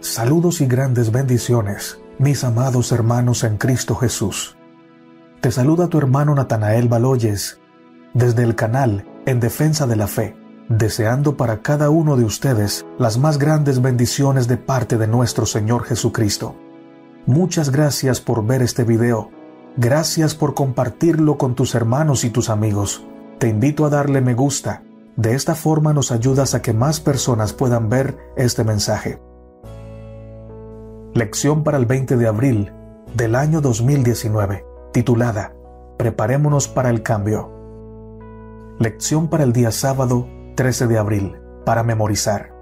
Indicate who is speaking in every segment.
Speaker 1: Saludos y grandes bendiciones, mis amados hermanos en Cristo Jesús. Te saluda tu hermano Natanael Baloyes, desde el canal En Defensa de la Fe, deseando para cada uno de ustedes las más grandes bendiciones de parte de nuestro Señor Jesucristo. Muchas gracias por ver este video. Gracias por compartirlo con tus hermanos y tus amigos. Te invito a darle me gusta. De esta forma nos ayudas a que más personas puedan ver este mensaje. Lección para el 20 de abril del año 2019, titulada Preparémonos para el cambio. Lección para el día sábado 13 de abril, para memorizar.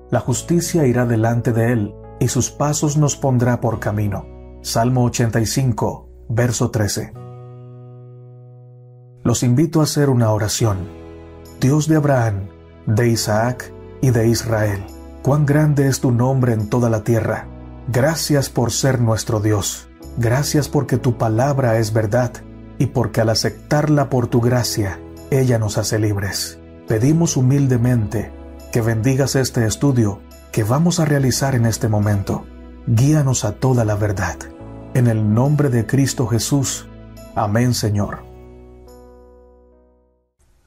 Speaker 1: La justicia irá delante de él, y sus pasos nos pondrá por camino. Salmo 85, verso 13. Los invito a hacer una oración. Dios de Abraham, de Isaac y de Israel, cuán grande es tu nombre en toda la tierra. Gracias por ser nuestro Dios. Gracias porque tu palabra es verdad y porque al aceptarla por tu gracia, ella nos hace libres. Pedimos humildemente que bendigas este estudio que vamos a realizar en este momento. Guíanos a toda la verdad. En el nombre de Cristo Jesús. Amén, Señor.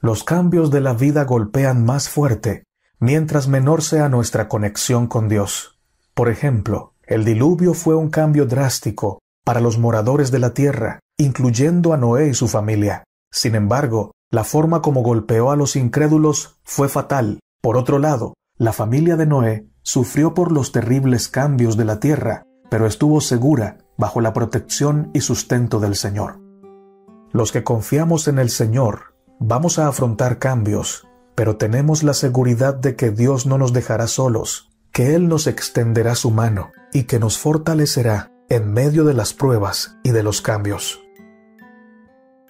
Speaker 1: Los cambios de la vida golpean más fuerte mientras menor sea nuestra conexión con Dios. Por ejemplo, el diluvio fue un cambio drástico para los moradores de la tierra, incluyendo a Noé y su familia. Sin embargo, la forma como golpeó a los incrédulos fue fatal. Por otro lado, la familia de Noé sufrió por los terribles cambios de la tierra, pero estuvo segura bajo la protección y sustento del Señor. Los que confiamos en el Señor vamos a afrontar cambios, pero tenemos la seguridad de que Dios no nos dejará solos, que Él nos extenderá su mano y que nos fortalecerá en medio de las pruebas y de los cambios.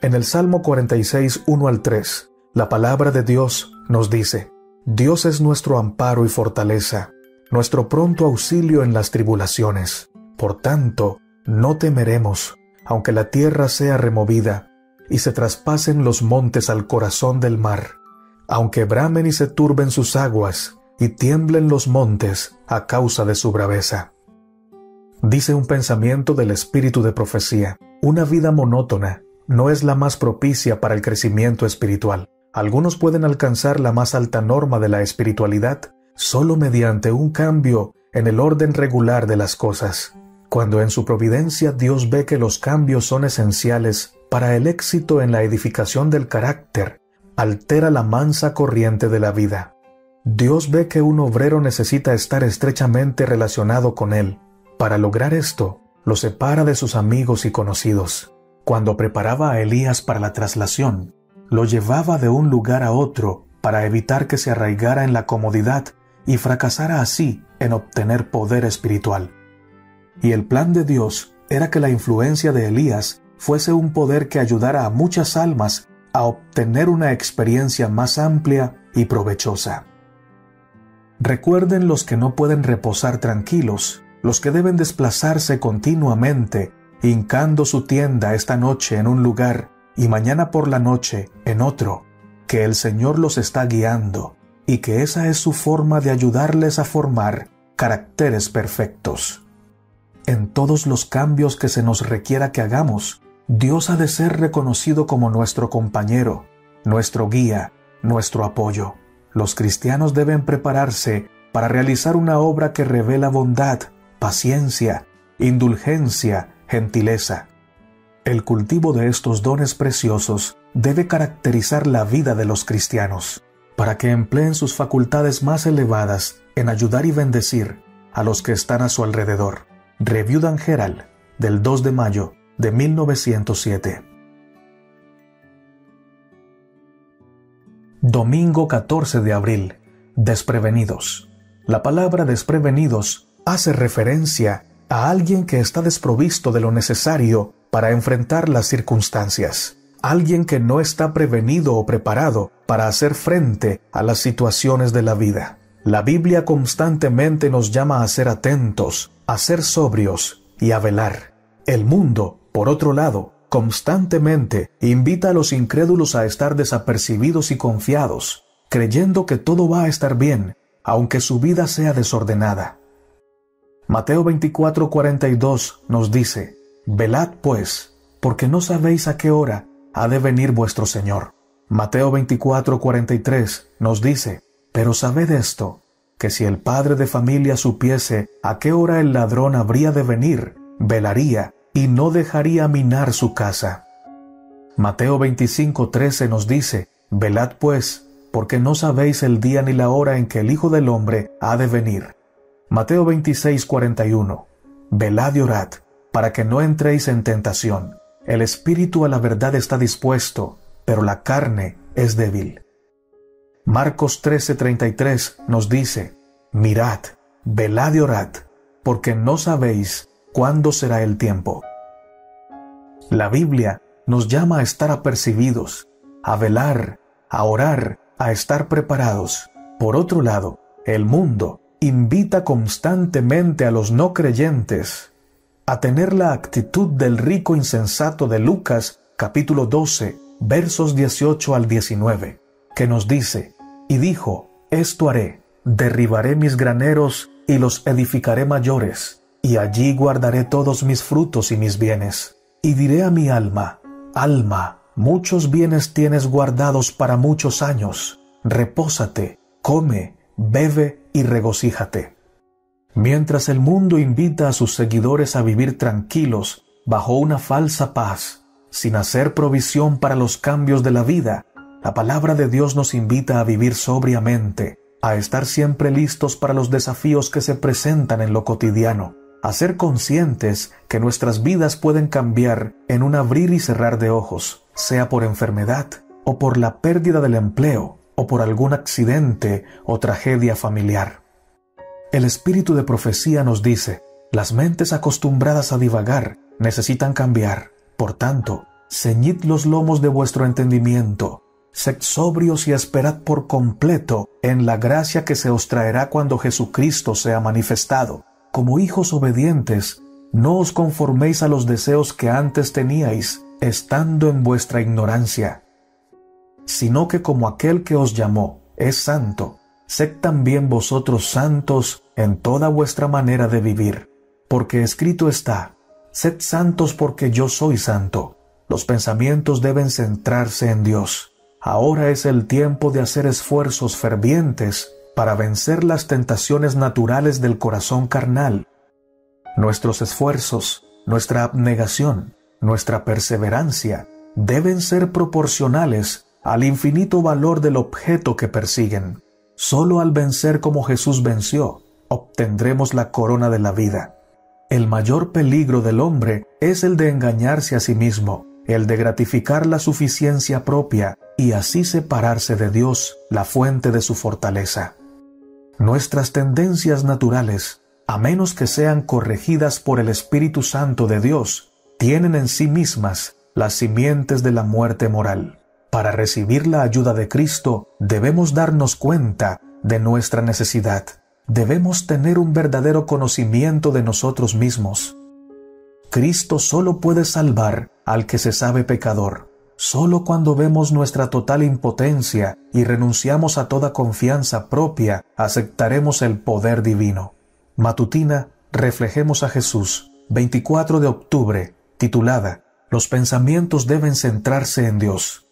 Speaker 1: En el Salmo 46, 1 al 3, la palabra de Dios nos dice: Dios es nuestro amparo y fortaleza, nuestro pronto auxilio en las tribulaciones. Por tanto, no temeremos, aunque la tierra sea removida y se traspasen los montes al corazón del mar, aunque bramen y se turben sus aguas y tiemblen los montes a causa de su braveza. Dice un pensamiento del espíritu de profecía: una vida monótona no es la más propicia para el crecimiento espiritual. Algunos pueden alcanzar la más alta norma de la espiritualidad solo mediante un cambio en el orden regular de las cosas. Cuando en su providencia Dios ve que los cambios son esenciales para el éxito en la edificación del carácter, altera la mansa corriente de la vida. Dios ve que un obrero necesita estar estrechamente relacionado con él. Para lograr esto, lo separa de sus amigos y conocidos. Cuando preparaba a Elías para la traslación, lo llevaba de un lugar a otro para evitar que se arraigara en la comodidad y fracasara así en obtener poder espiritual. Y el plan de Dios era que la influencia de Elías fuese un poder que ayudara a muchas almas a obtener una experiencia más amplia y provechosa. Recuerden los que no pueden reposar tranquilos, los que deben desplazarse continuamente, hincando su tienda esta noche en un lugar y mañana por la noche en otro, que el Señor los está guiando y que esa es su forma de ayudarles a formar caracteres perfectos. En todos los cambios que se nos requiera que hagamos, Dios ha de ser reconocido como nuestro compañero, nuestro guía, nuestro apoyo. Los cristianos deben prepararse para realizar una obra que revela bondad, paciencia, indulgencia, gentileza. El cultivo de estos dones preciosos debe caracterizar la vida de los cristianos, para que empleen sus facultades más elevadas en ayudar y bendecir a los que están a su alrededor. Review Dan Herald, del 2 de mayo de 1907. Domingo 14 de abril. Desprevenidos. La palabra desprevenidos hace referencia a alguien que está desprovisto de lo necesario para enfrentar las circunstancias. Alguien que no está prevenido o preparado para hacer frente a las situaciones de la vida. La Biblia constantemente nos llama a ser atentos, a ser sobrios y a velar. El mundo, por otro lado, constantemente invita a los incrédulos a estar desapercibidos y confiados, creyendo que todo va a estar bien, aunque su vida sea desordenada. Mateo 24:42 nos dice: velad pues, porque no sabéis a qué hora ha de venir vuestro Señor. Mateo 24:43 nos dice: pero sabed esto, que si el padre de familia supiese a qué hora el ladrón habría de venir, velaría y no dejaría minar su casa. Mateo 25:13 nos dice: velad pues, porque no sabéis el día ni la hora en que el Hijo del Hombre ha de venir. Mateo 26:41: velad y orad, para que no entréis en tentación. El espíritu a la verdad está dispuesto, pero la carne es débil. Marcos 13:33 nos dice: mirad, velad y orad, porque no sabéis cuándo será el tiempo. La Biblia nos llama a estar apercibidos, a velar, a orar, a estar preparados. Por otro lado, el mundo invita constantemente a los no creyentes a tener la actitud del rico insensato de Lucas capítulo 12, versos 18 al 19, que nos dice: y dijo, esto haré, derribaré mis graneros y los edificaré mayores, y allí guardaré todos mis frutos y mis bienes. Y diré a mi alma, alma, muchos bienes tienes guardados para muchos años, repósate, come, bebe y regocíjate. Mientras el mundo invita a sus seguidores a vivir tranquilos, bajo una falsa paz, sin hacer provisión para los cambios de la vida, la palabra de Dios nos invita a vivir sobriamente, a estar siempre listos para los desafíos que se presentan en lo cotidiano, a ser conscientes que nuestras vidas pueden cambiar en un abrir y cerrar de ojos, sea por enfermedad, o por la pérdida del empleo, o por algún accidente o tragedia familiar. El espíritu de profecía nos dice: las mentes acostumbradas a divagar necesitan cambiar. Por tanto, ceñid los lomos de vuestro entendimiento, sed sobrios y esperad por completo en la gracia que se os traerá cuando Jesucristo sea manifestado. Como hijos obedientes, no os conforméis a los deseos que antes teníais, estando en vuestra ignorancia, sino que como aquel que os llamó es santo, sed también vosotros santos en toda vuestra manera de vivir. Porque escrito está: sed santos porque yo soy santo. Los pensamientos deben centrarse en Dios. Ahora es el tiempo de hacer esfuerzos fervientes para vencer las tentaciones naturales del corazón carnal. Nuestros esfuerzos, nuestra abnegación, nuestra perseverancia deben ser proporcionales al infinito valor del objeto que persiguen. Solo al vencer como Jesús venció, obtendremos la corona de la vida. El mayor peligro del hombre es el de engañarse a sí mismo, el de gratificar la suficiencia propia y así separarse de Dios, la fuente de su fortaleza. Nuestras tendencias naturales, a menos que sean corregidas por el Espíritu Santo de Dios, tienen en sí mismas las simientes de la muerte moral. Para recibir la ayuda de Cristo, debemos darnos cuenta de nuestra necesidad. Debemos tener un verdadero conocimiento de nosotros mismos. Cristo solo puede salvar al que se sabe pecador. Solo cuando vemos nuestra total impotencia y renunciamos a toda confianza propia, aceptaremos el poder divino. Matutina, reflejemos a Jesús, 24 de octubre, titulada: Los pensamientos deben centrarse en Dios.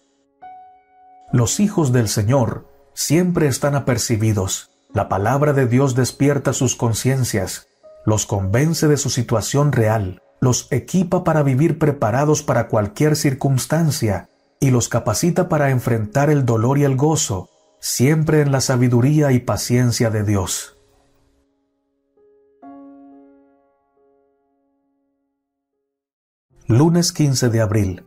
Speaker 1: Los hijos del Señor siempre están apercibidos. La palabra de Dios despierta sus conciencias, los convence de su situación real, los equipa para vivir preparados para cualquier circunstancia y los capacita para enfrentar el dolor y el gozo, siempre en la sabiduría y paciencia de Dios. Lunes 15 de abril.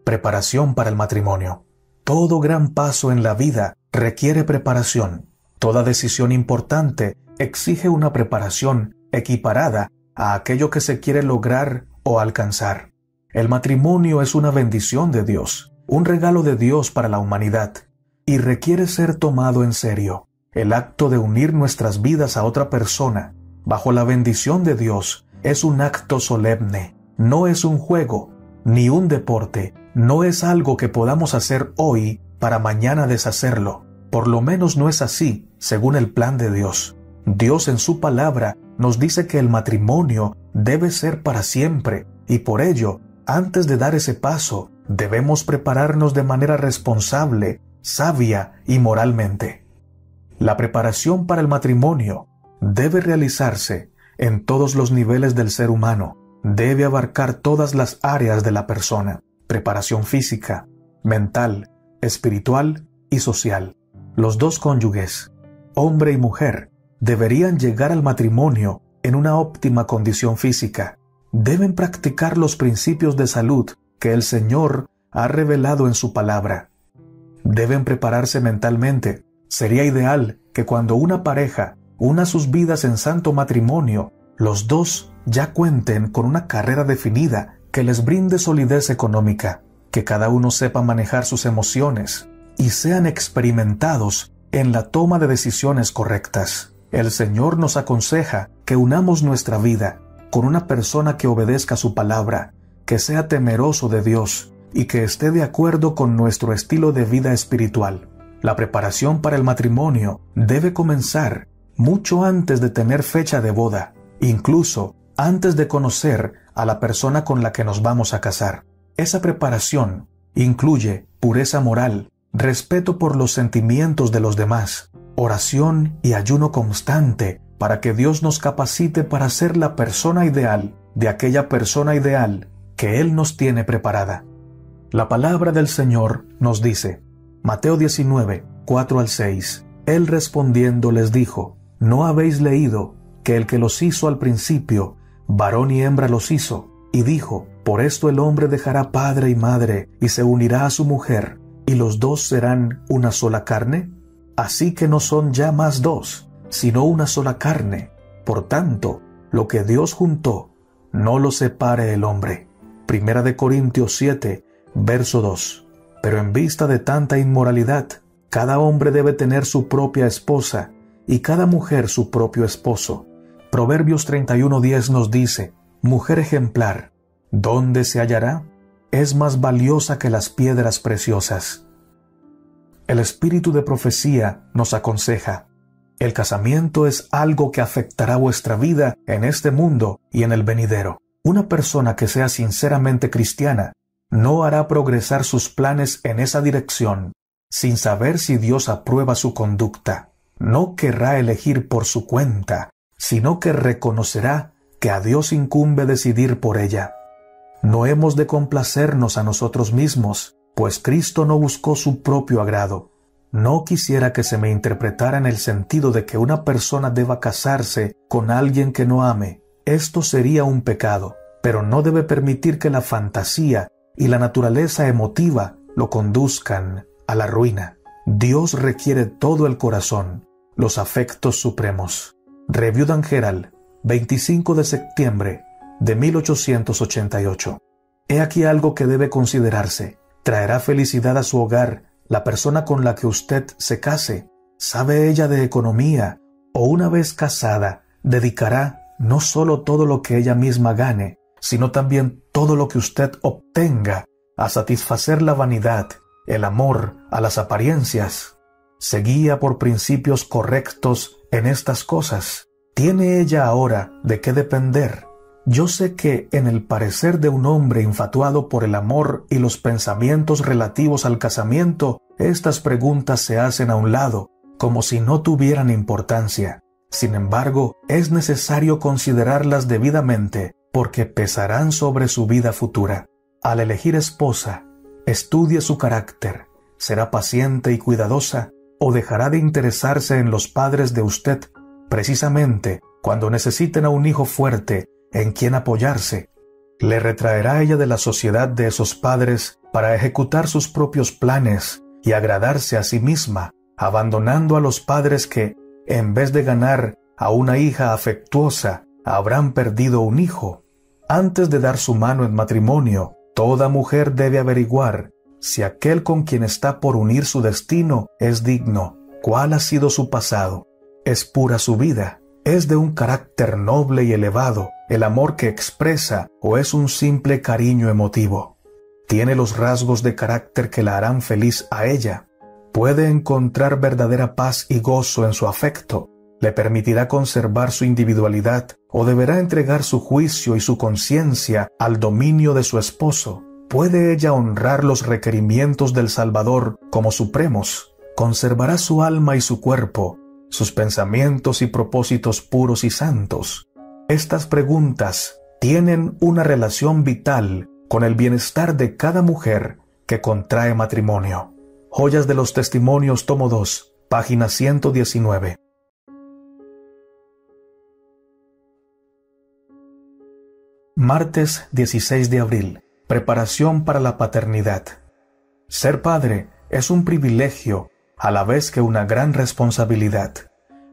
Speaker 1: Preparación para el matrimonio. Todo gran paso en la vida requiere preparación. Toda decisión importante exige una preparación equiparada a aquello que se quiere lograr o alcanzar. El matrimonio es una bendición de Dios, un regalo de Dios para la humanidad, y requiere ser tomado en serio. El acto de unir nuestras vidas a otra persona, bajo la bendición de Dios, es un acto solemne. No es un juego, ni un deporte, no es algo que podamos hacer hoy para mañana deshacerlo. Por lo menos no es así, según el plan de Dios. Dios en su palabra nos dice que el matrimonio debe ser para siempre y por ello, antes de dar ese paso, debemos prepararnos de manera responsable, sabia y moralmente. La preparación para el matrimonio debe realizarse en todos los niveles del ser humano. Debe abarcar todas las áreas de la persona: preparación física, mental, espiritual y social. Los dos cónyuges, hombre y mujer, deberían llegar al matrimonio en una óptima condición física. Deben practicar los principios de salud que el Señor ha revelado en su palabra. Deben prepararse mentalmente. Sería ideal que cuando una pareja una sus vidas en santo matrimonio, los dos ya cuenten con una carrera definida que les brinde solidez económica, que cada uno sepa manejar sus emociones y sean experimentados en la toma de decisiones correctas. El Señor nos aconseja que unamos nuestra vida con una persona que obedezca su palabra, que sea temeroso de Dios y que esté de acuerdo con nuestro estilo de vida espiritual. La preparación para el matrimonio debe comenzar mucho antes de tener fecha de boda, incluso antes de conocer a la persona con la que nos vamos a casar. Esa preparación incluye pureza moral, respeto por los sentimientos de los demás, oración y ayuno constante para que Dios nos capacite para ser la persona ideal de aquella persona ideal que Él nos tiene preparada. La palabra del Señor nos dice, Mateo 19, 4 al 6, Él respondiendo les dijo, ¿no habéis leído que el que los hizo al principio, varón y hembra los hizo? Y dijo, por esto el hombre dejará padre y madre y se unirá a su mujer, y los dos serán una sola carne. Así que no son ya más dos, sino una sola carne. Por tanto, lo que Dios juntó, no lo separe el hombre. Primera de Corintios 7, verso 2. Pero en vista de tanta inmoralidad, cada hombre debe tener su propia esposa y cada mujer su propio esposo. Proverbios 31:10 nos dice, mujer ejemplar, ¿dónde se hallará? Es más valiosa que las piedras preciosas. El espíritu de profecía nos aconseja, el casamiento es algo que afectará vuestra vida en este mundo y en el venidero. Una persona que sea sinceramente cristiana no hará progresar sus planes en esa dirección sin saber si Dios aprueba su conducta. No querrá elegir por su cuenta, sino que reconocerá que a Dios incumbe decidir por ella. No hemos de complacernos a nosotros mismos, pues Cristo no buscó su propio agrado. No quisiera que se me interpretara en el sentido de que una persona deba casarse con alguien que no ame. Esto sería un pecado, pero no debe permitir que la fantasía y la naturaleza emotiva lo conduzcan a la ruina. Dios requiere todo el corazón, los afectos supremos. Review Dan Herald, 25 de septiembre de 1888. He aquí algo que debe considerarse. ¿Traerá felicidad a su hogar la persona con la que usted se case? ¿Sabe ella de economía? ¿O una vez casada, dedicará no solo todo lo que ella misma gane, sino también todo lo que usted obtenga a satisfacer la vanidad, el amor a las apariencias? ¿Se guía por principios correctos en estas cosas? ¿Tiene ella ahora de qué depender? Yo sé que en el parecer de un hombre infatuado por el amor y los pensamientos relativos al casamiento, estas preguntas se hacen a un lado, como si no tuvieran importancia. Sin embargo, es necesario considerarlas debidamente, porque pesarán sobre su vida futura. Al elegir esposa, estudie su carácter. ¿Será paciente y cuidadosa o dejará de interesarse en los padres de usted precisamente cuando necesiten a un hijo fuerte en quien apoyarse? ¿Le retraerá ella de la sociedad de esos padres para ejecutar sus propios planes y agradarse a sí misma, abandonando a los padres que, en vez de ganar a una hija afectuosa, habrán perdido un hijo? Antes de dar su mano en matrimonio, toda mujer debe averiguar si aquel con quien está por unir su destino es digno, cuál ha sido su pasado, es pura su vida, es de un carácter noble y elevado, el amor que expresa o es un simple cariño emotivo. Tiene los rasgos de carácter que la harán feliz a ella. Puede encontrar verdadera paz y gozo en su afecto. ¿Le permitirá conservar su individualidad o deberá entregar su juicio y su conciencia al dominio de su esposo? ¿Puede ella honrar los requerimientos del Salvador como supremos? ¿Conservará su alma y su cuerpo, sus pensamientos y propósitos puros y santos? Estas preguntas tienen una relación vital con el bienestar de cada mujer que contrae matrimonio. Joyas de los Testimonios, tomo 2, página 119. Martes 16 de abril. Preparación para la paternidad. Ser padre es un privilegio a la vez que una gran responsabilidad.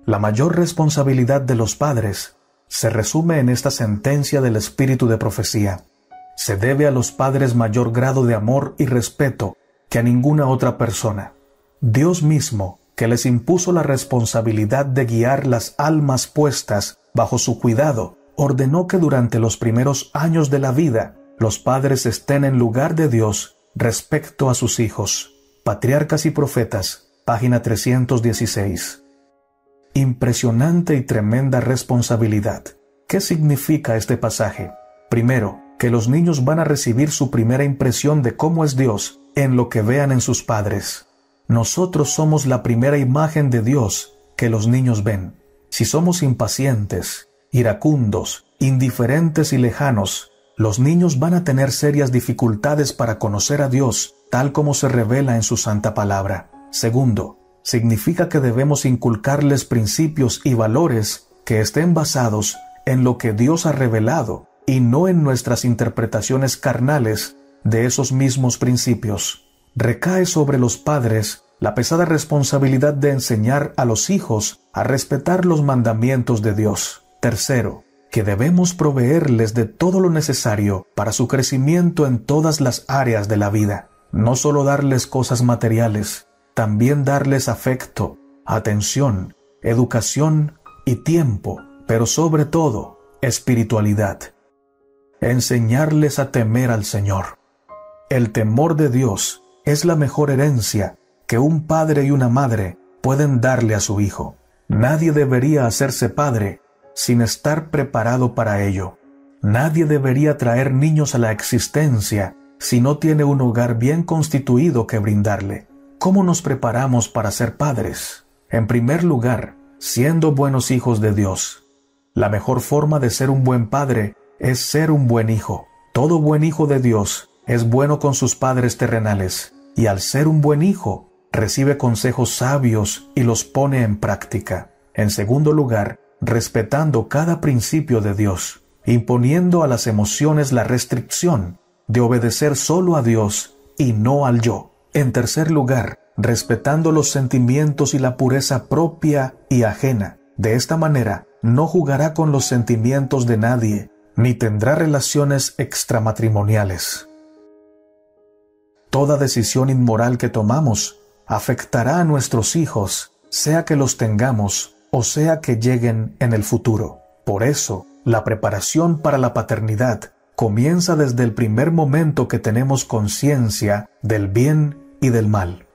Speaker 1: La mayor responsabilidad de los padres se resume en esta sentencia del Espíritu de Profecía. Se debe a los padres mayor grado de amor y respeto que a ninguna otra persona. Dios mismo, que les impuso la responsabilidad de guiar las almas puestas bajo su cuidado, ordenó que durante los primeros años de la vida los padres estén en lugar de Dios respecto a sus hijos. Patriarcas y Profetas, página 316. Impresionante y tremenda responsabilidad. ¿Qué significa este pasaje? Primero, que los niños van a recibir su primera impresión de cómo es Dios en lo que vean en sus padres. Nosotros somos la primera imagen de Dios que los niños ven. Si somos impacientes, iracundos, indiferentes y lejanos, los niños van a tener serias dificultades para conocer a Dios tal como se revela en su santa palabra. Segundo, significa que debemos inculcarles principios y valores que estén basados en lo que Dios ha revelado y no en nuestras interpretaciones carnales de esos mismos principios. Recae sobre los padres la pesada responsabilidad de enseñar a los hijos a respetar los mandamientos de Dios. Tercero, que debemos proveerles de todo lo necesario para su crecimiento en todas las áreas de la vida. No solo darles cosas materiales, también darles afecto, atención, educación y tiempo, pero sobre todo, espiritualidad. Enseñarles a temer al Señor. El temor de Dios es la mejor herencia que un padre y una madre pueden darle a su hijo. Nadie debería hacerse padre sin estar preparado para ello. Nadie debería traer niños a la existencia si no tiene un hogar bien constituido que brindarle. ¿Cómo nos preparamos para ser padres? En primer lugar, siendo buenos hijos de Dios. La mejor forma de ser un buen padre es ser un buen hijo. Todo buen hijo de Dios es bueno con sus padres terrenales, y al ser un buen hijo, recibe consejos sabios y los pone en práctica. En segundo lugar, respetando cada principio de Dios, imponiendo a las emociones la restricción de obedecer solo a Dios y no al yo. En tercer lugar, respetando los sentimientos y la pureza propia y ajena. De esta manera, no jugará con los sentimientos de nadie, ni tendrá relaciones extramatrimoniales. Toda decisión inmoral que tomamos afectará a nuestros hijos, sea que los tengamos o sea que lleguen en el futuro. Por eso, la preparación para la paternidad comienza desde el primer momento que tenemos conciencia del bien y del mal.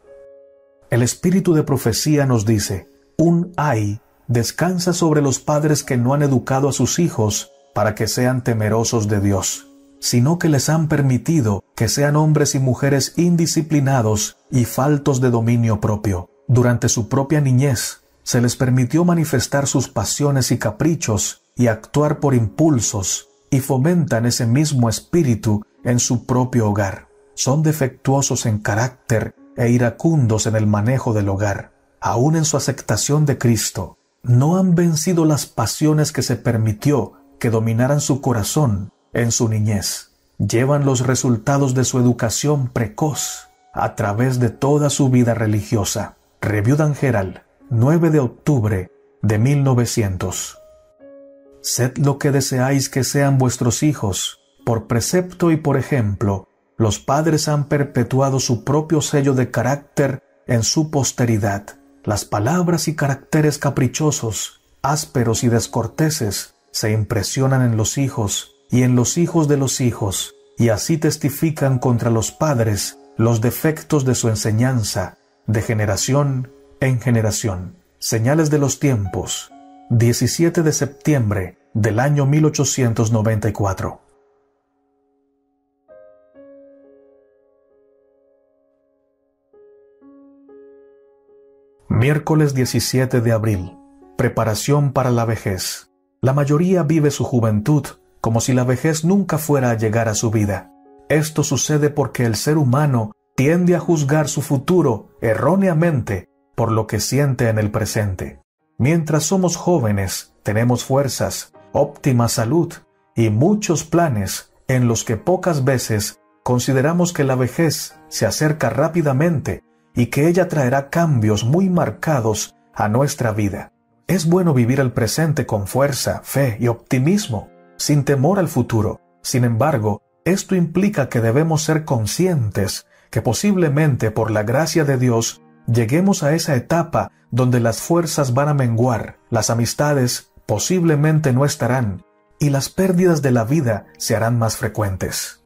Speaker 1: El Espíritu de Profecía nos dice: un ay descansa sobre los padres que no han educado a sus hijos para que sean temerosos de Dios, sino que les han permitido que sean hombres y mujeres indisciplinados y faltos de dominio propio. Durante su propia niñez, se les permitió manifestar sus pasiones y caprichos y actuar por impulsos, y fomentan ese mismo espíritu en su propio hogar. Son defectuosos en carácter e iracundos en el manejo del hogar. Aún en su aceptación de Cristo, no han vencido las pasiones que se permitió que dominaran su corazón en su niñez. Llevan los resultados de su educación precoz a través de toda su vida religiosa. Review Dan Herald, 9 de octubre de 1900. Sed lo que deseáis que sean vuestros hijos. Por precepto y por ejemplo, los padres han perpetuado su propio sello de carácter en su posteridad. Las palabras y caracteres caprichosos, ásperos y descorteses se impresionan en los hijos y en los hijos de los hijos, y así testifican contra los padres los defectos de su enseñanza, de generación en generación. Señales de los tiempos. 17 de septiembre del año 1894. Miércoles 17 de abril. Preparación para la vejez. La mayoría vive su juventud como si la vejez nunca fuera a llegar a su vida. Esto sucede porque el ser humano tiende a juzgar su futuro erróneamente por lo que siente en el presente. Mientras somos jóvenes, tenemos fuerzas, óptima salud y muchos planes en los que pocas veces consideramos que la vejez se acerca rápidamente y que ella traerá cambios muy marcados a nuestra vida. Es bueno vivir el presente con fuerza, fe y optimismo, sin temor al futuro. Sin embargo, esto implica que debemos ser conscientes que posiblemente por la gracia de Dios lleguemos a esa etapa donde las fuerzas van a menguar, las amistades posiblemente no estarán y las pérdidas de la vida se harán más frecuentes.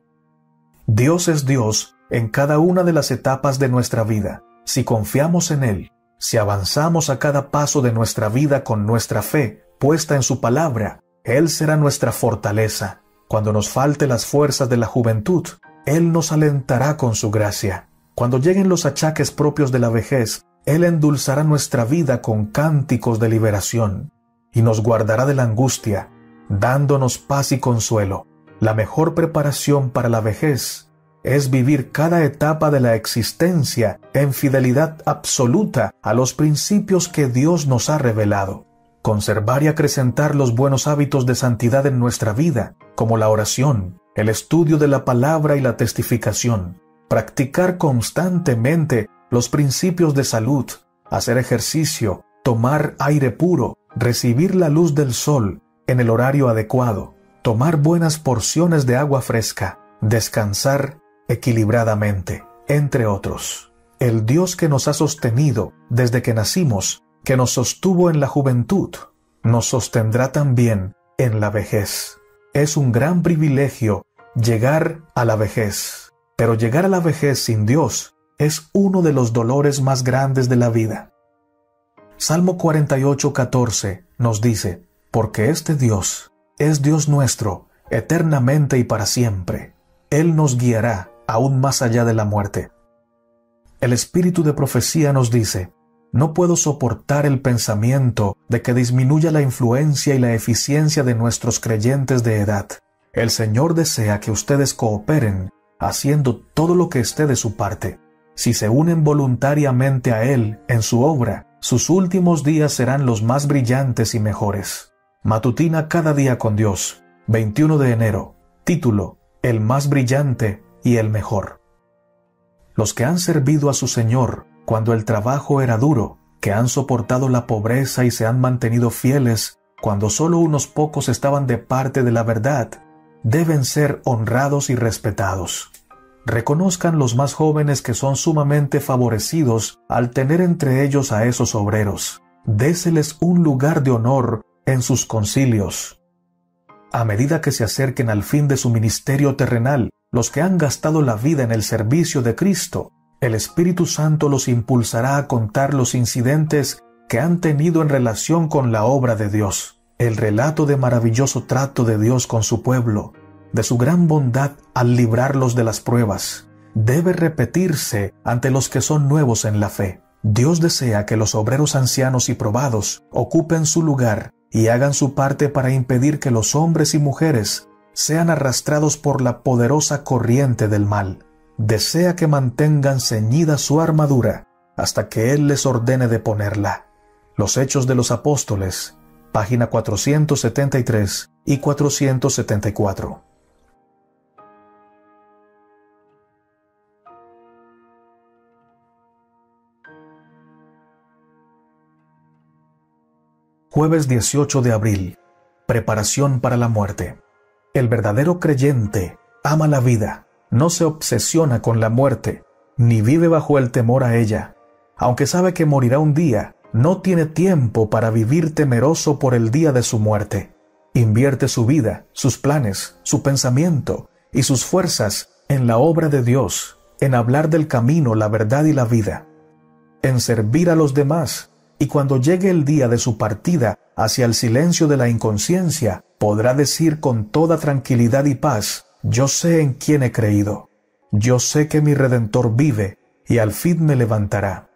Speaker 1: Dios es Dios en cada una de las etapas de nuestra vida. Si confiamos en Él, si avanzamos a cada paso de nuestra vida con nuestra fe puesta en su palabra, Él será nuestra fortaleza. Cuando nos falte las fuerzas de la juventud, Él nos alentará con su gracia. Cuando lleguen los achaques propios de la vejez, Él endulzará nuestra vida con cánticos de liberación y nos guardará de la angustia, dándonos paz y consuelo. La mejor preparación para la vejez es vivir cada etapa de la existencia en fidelidad absoluta a los principios que Dios nos ha revelado. Conservar y acrecentar los buenos hábitos de santidad en nuestra vida, como la oración, el estudio de la palabra y la testificación. Practicar constantemente los principios de salud, hacer ejercicio, tomar aire puro, recibir la luz del sol en el horario adecuado, tomar buenas porciones de agua fresca, descansar equilibradamente, entre otros. El Dios que nos ha sostenido desde que nacimos, que nos sostuvo en la juventud, nos sostendrá también en la vejez. Es un gran privilegio llegar a la vejez, pero llegar a la vejez sin Dios es uno de los dolores más grandes de la vida. Salmo 48:14 nos dice: porque este Dios es Dios nuestro, eternamente y para siempre. Él nos guiará aún más allá de la muerte. El espíritu de profecía nos dice: no puedo soportar el pensamiento de que disminuya la influencia y la eficiencia de nuestros creyentes de edad. El Señor desea que ustedes cooperen, haciendo todo lo que esté de su parte. Si se unen voluntariamente a Él en su obra, sus últimos días serán los más brillantes y mejores. Matutina cada día con Dios, 21 de enero. Título: el más brillante y el mejor. Los que han servido a su Señor cuando el trabajo era duro, que han soportado la pobreza y se han mantenido fieles cuando solo unos pocos estaban de parte de la verdad, deben ser honrados y respetados. Reconozcan los más jóvenes que son sumamente favorecidos al tener entre ellos a esos obreros. Déseles un lugar de honor en sus concilios. A medida que se acerquen al fin de su ministerio terrenal, los que han gastado la vida en el servicio de Cristo, el Espíritu Santo los impulsará a contar los incidentes que han tenido en relación con la obra de Dios, el relato de maravilloso trato de Dios con su pueblo, de su gran bondad al librarlos de las pruebas, debe repetirse ante los que son nuevos en la fe. Dios desea que los obreros ancianos y probados ocupen su lugar y hagan su parte para impedir que los hombres y mujeres sean arrastrados por la poderosa corriente del mal. Desea que mantengan ceñida su armadura hasta que Él les ordene de ponerla. Los Hechos de los Apóstoles, página 473 y 474. Jueves 18 de abril. Preparación para la muerte. El verdadero creyente ama la vida, no se obsesiona con la muerte, ni vive bajo el temor a ella. Aunque sabe que morirá un día, no tiene tiempo para vivir temeroso por el día de su muerte. Invierte su vida, sus planes, su pensamiento y sus fuerzas en la obra de Dios, en hablar del camino, la verdad y la vida, en servir a los demás y cuando llegue el día de su partida hacia el silencio de la inconsciencia, podrá decir con toda tranquilidad y paz: yo sé en quién he creído. Yo sé que mi Redentor vive y al fin me levantará.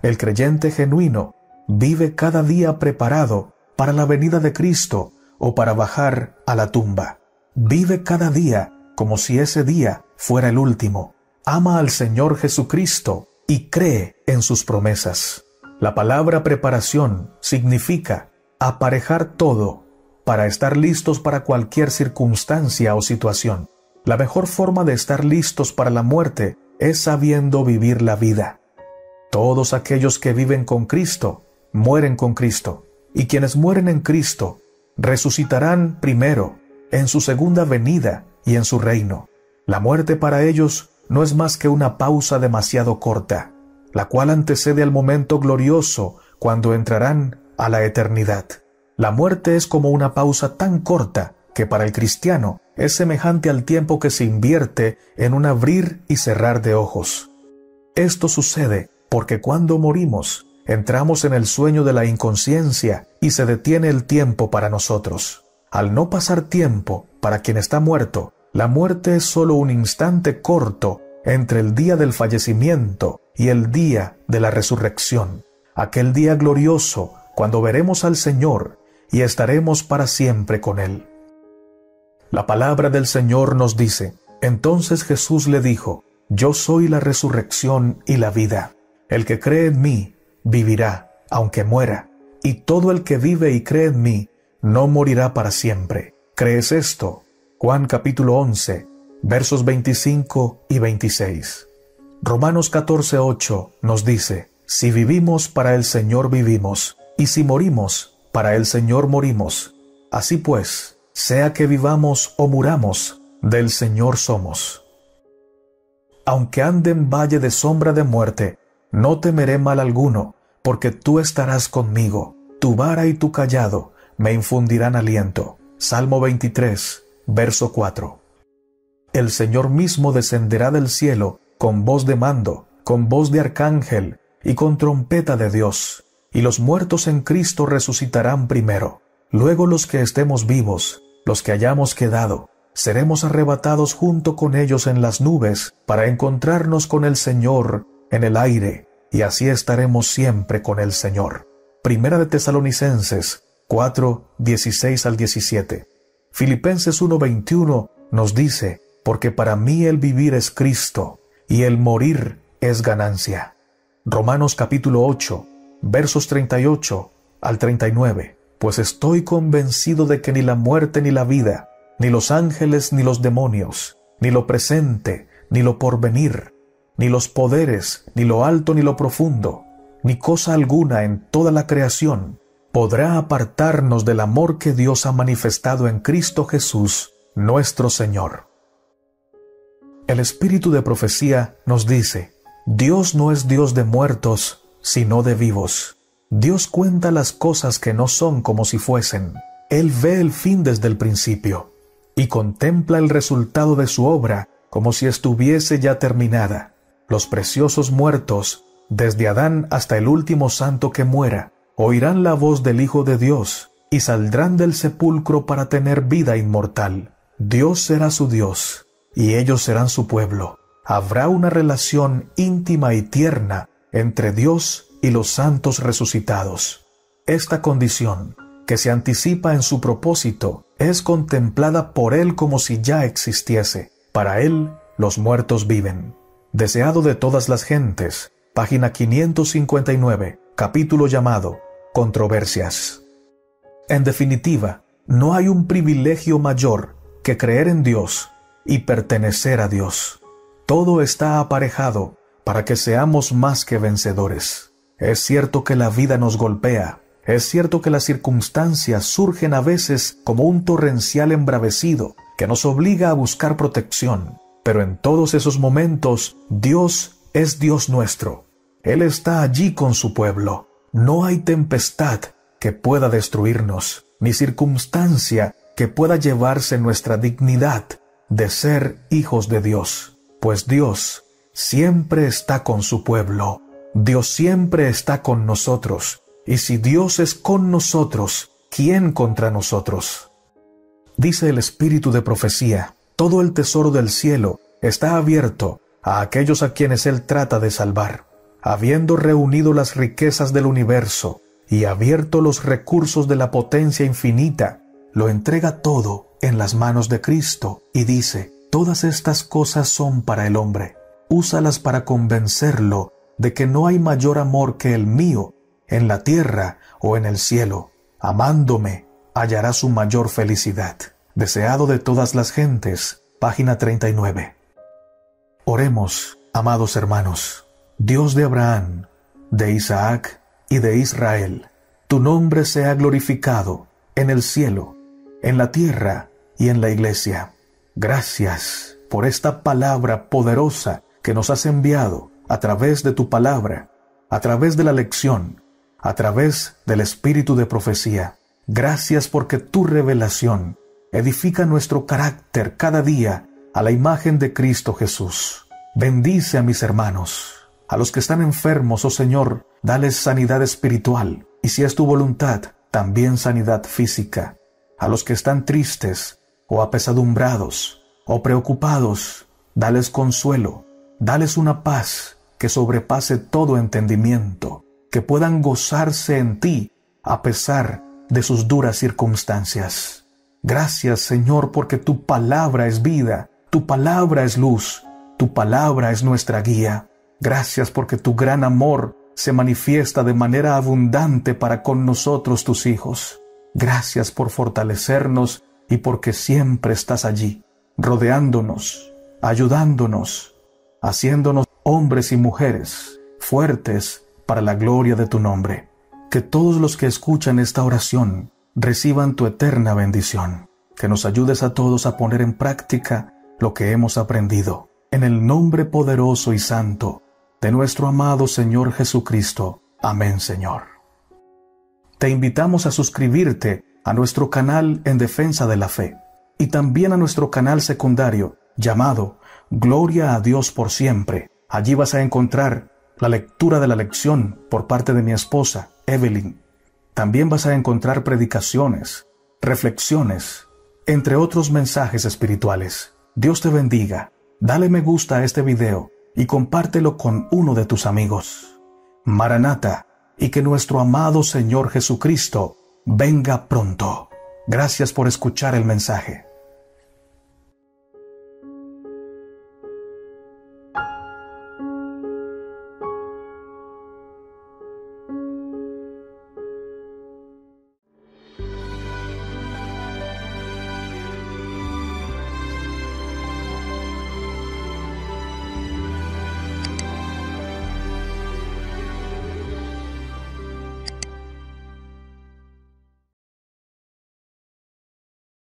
Speaker 1: El creyente genuino vive cada día preparado para la venida de Cristo o para bajar a la tumba. Vive cada día como si ese día fuera el último. Ama al Señor Jesucristo y cree en sus promesas. La palabra preparación significa aparejar todo para estar listos para cualquier circunstancia o situación. La mejor forma de estar listos para la muerte es sabiendo vivir la vida. Todos aquellos que viven con Cristo mueren con Cristo, y quienes mueren en Cristo resucitarán primero, en su segunda venida y en su reino. La muerte para ellos no es más que una pausa demasiado corta, la cual antecede al momento glorioso cuando entrarán a la eternidad. La muerte es como una pausa tan corta que para el cristiano es semejante al tiempo que se invierte en un abrir y cerrar de ojos. Esto sucede porque cuando morimos, entramos en el sueño de la inconsciencia y se detiene el tiempo para nosotros. Al no pasar tiempo para quien está muerto, la muerte es solo un instante corto entre el día del fallecimiento y el día de la resurrección, aquel día glorioso cuando veremos al Señor y estaremos para siempre con Él. La palabra del Señor nos dice: entonces Jesús le dijo: yo soy la resurrección y la vida. El que cree en mí vivirá, aunque muera, y todo el que vive y cree en mí no morirá para siempre. ¿Crees esto? Juan capítulo 11, versos 25 y 26. Romanos 14:8 nos dice: si vivimos, para el Señor vivimos, y si morimos, para el Señor morimos. Así pues, sea que vivamos o muramos, del Señor somos. Aunque ande en valle de sombra de muerte, no temeré mal alguno, porque tú estarás conmigo. Tu vara y tu cayado me infundirán aliento. Salmo 23, verso 4. El Señor mismo descenderá del cielo con voz de mando, con voz de arcángel y con trompeta de Dios, y los muertos en Cristo resucitarán primero. Luego los que estemos vivos, los que hayamos quedado, seremos arrebatados junto con ellos en las nubes para encontrarnos con el Señor en el aire, y así estaremos siempre con el Señor. Primera de Tesalonicenses 4, 16 al 17. Filipenses 1:21 nos dice: porque para mí el vivir es Cristo, y el morir es ganancia. Romanos capítulo 8, versos 38 al 39. Pues estoy convencido de que ni la muerte ni la vida, ni los ángeles ni los demonios, ni lo presente, ni lo porvenir, ni los poderes, ni lo alto ni lo profundo, ni cosa alguna en toda la creación, podrá apartarnos del amor que Dios ha manifestado en Cristo Jesús, nuestro Señor. El Espíritu de profecía nos dice: Dios no es Dios de muertos, sino de vivos. Dios cuenta las cosas que no son como si fuesen. Él ve el fin desde el principio, y contempla el resultado de su obra como si estuviese ya terminada. Los preciosos muertos, desde Adán hasta el último santo que muera, oirán la voz del Hijo de Dios, y saldrán del sepulcro para tener vida inmortal. Dios será su Dios, y ellos serán su pueblo. Habrá una relación íntima y tierna entre Dios y los santos resucitados. Esta condición, que se anticipa en su propósito, es contemplada por Él como si ya existiese. Para Él, los muertos viven. Deseado de todas las gentes, página 559, capítulo llamado Controversias. En definitiva, no hay un privilegio mayor que creer en Dios y pertenecer a Dios. Todo está aparejado para que seamos más que vencedores. Es cierto que la vida nos golpea, es cierto que las circunstancias surgen a veces como un torrencial embravecido que nos obliga a buscar protección, pero en todos esos momentos Dios es Dios nuestro. Él está allí con su pueblo. No hay tempestad que pueda destruirnos, ni circunstancia que pueda llevarse nuestra dignidad de ser hijos de Dios, pues Dios siempre está con su pueblo. Dios siempre está con nosotros, y si Dios es con nosotros, ¿quién contra nosotros? Dice el Espíritu de profecía, todo el tesoro del cielo está abierto a aquellos a quienes Él trata de salvar. Habiendo reunido las riquezas del universo y abierto los recursos de la potencia infinita, lo entrega todo en las manos de Cristo y dice, todas estas cosas son para el hombre. Úsalas para convencerlo de que no hay mayor amor que el mío en la tierra o en el cielo. Amándome, hallará su mayor felicidad. Deseado de todas las gentes. Página 39. Oremos, amados hermanos. Dios de Abraham, de Isaac y de Israel, tu nombre sea glorificado en el cielo, en la tierra y en la iglesia. Gracias por esta palabra poderosa que nos has enviado a través de tu palabra, a través de la lección, a través del espíritu de profecía. Gracias porque tu revelación edifica nuestro carácter cada día a la imagen de Cristo Jesús. Bendice a mis hermanos. A los que están enfermos, oh Señor, dales sanidad espiritual, y si es tu voluntad, también sanidad física. A los que están tristes, o apesadumbrados, o preocupados, dales consuelo, dales una paz que sobrepase todo entendimiento, que puedan gozarse en ti a pesar de sus duras circunstancias. Gracias, Señor, porque tu palabra es vida, tu palabra es luz, tu palabra es nuestra guía. Gracias porque tu gran amor se manifiesta de manera abundante para con nosotros, tus hijos. Gracias por fortalecernos y porque siempre estás allí, rodeándonos, ayudándonos, haciéndonos hombres y mujeres fuertes para la gloria de tu nombre. Que todos los que escuchan esta oración reciban tu eterna bendición. Que nos ayudes a todos a poner en práctica lo que hemos aprendido. En el nombre poderoso y santo de nuestro amado Señor Jesucristo. Amén, Señor. Te invitamos a suscribirte a nuestro canal en Defensa de la Fe y también a nuestro canal secundario llamado Gloria a Dios por Siempre. Allí vas a encontrar la lectura de la lección por parte de mi esposa, Evelyn. También vas a encontrar predicaciones, reflexiones, entre otros mensajes espirituales. Dios te bendiga. Dale me gusta a este video y compártelo con uno de tus amigos. Maranata, y que nuestro amado Señor Jesucristo venga pronto. Gracias por escuchar el mensaje.